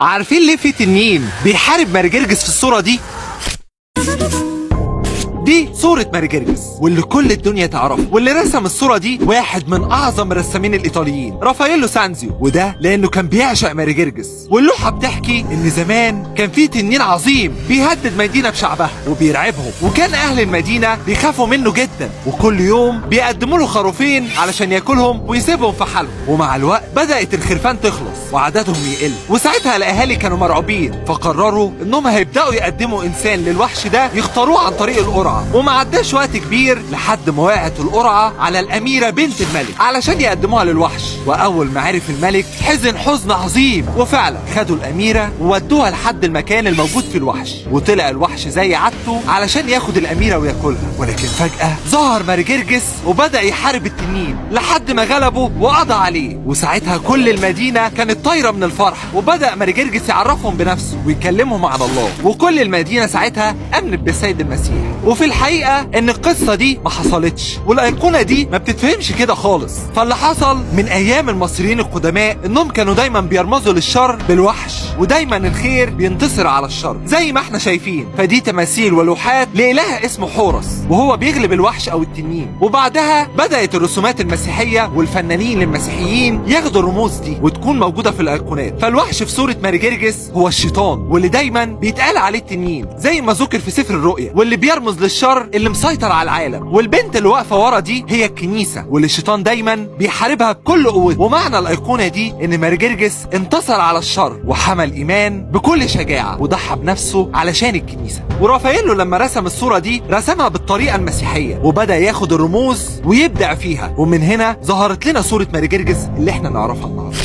عارفين ليه في تنين بيحارب مارجرجس في الصورة دي؟ دي صورة مارجرجس واللي كل الدنيا تعرفه، واللي رسم الصورة دي واحد من أعظم الرسامين الإيطاليين رافاييلو سانزيو، وده لأنه كان بيعشق مارجرجس. واللوحة بتحكي إن زمان كان في تنين عظيم بيهدد مدينة بشعبها وبيرعبهم، وكان أهل المدينة بيخافوا منه جدا، وكل يوم بيقدموا له خروفين علشان ياكلهم ويسيبهم في حالهم. ومع الوقت بدأت الخرفان تخلص وعددهم يقل، وساعتها الأهالي كانوا مرعوبين، فقرروا إنهم هيبدأوا يقدموا إنسان للوحش ده يختاروه عن طريق القرعة. وما عداش وقت كبير لحد ما وقعت القرعة على الأميرة بنت الملك علشان يقدموها للوحش. وأول ما عرف الملك حزن حزن عظيم، وفعلا خدوا الأميرة وودوها لحد المكان الموجود في الوحش، وطلع الوحش زي عادته علشان ياخد الأميرة وياكلها. ولكن فجأة ظهر مارجرجس وبدأ يحارب التنين لحد ما غلبه وقضى عليه. وساعتها كل المدينة كانت طايرة من الفرح، وبدأ مارجرجس يعرفهم بنفسه ويكلمهم عن الله، وكل المدينة ساعتها آمنت بالسيد المسيح. وفي الحقيقة ان القصة دي ما حصلتش، والايقونة دي ما بتتفهمش كده خالص. فاللي حصل من ايام المصريين القدماء انهم كانوا دايما بيرمزوا للشر بالوحش، ودايما الخير بينتصر على الشر زي ما احنا شايفين. فدي تماثيل ولوحات لإله اسمه حورس، وهو بيغلب الوحش او التنين. وبعدها بدأت الرسومات المسيحية والفنانين المسيحيين ياخدوا الرموز دي وتكون موجودة في الايقونات. فالوحش في صورة مارجرجس هو الشيطان، واللي دايما بيتقال عليه التنين زي ما ذكر في سفر الرؤيا، واللي بيرمز للشر اللي مسيطر على العالم. والبنت اللي واقفه ورا دي هي الكنيسه، واللي الشيطان دايما بيحاربها بكل قوته. ومعنى الايقونه دي ان مارجرجس انتصر على الشر وحمل ايمان بكل شجاعه وضحى بنفسه علشان الكنيسه. ورافاييلو لما رسم الصوره دي رسمها بالطريقه المسيحيه، وبدا ياخد الرموز ويبدع فيها، ومن هنا ظهرت لنا صوره مارجرجس اللي احنا نعرفها النهارده.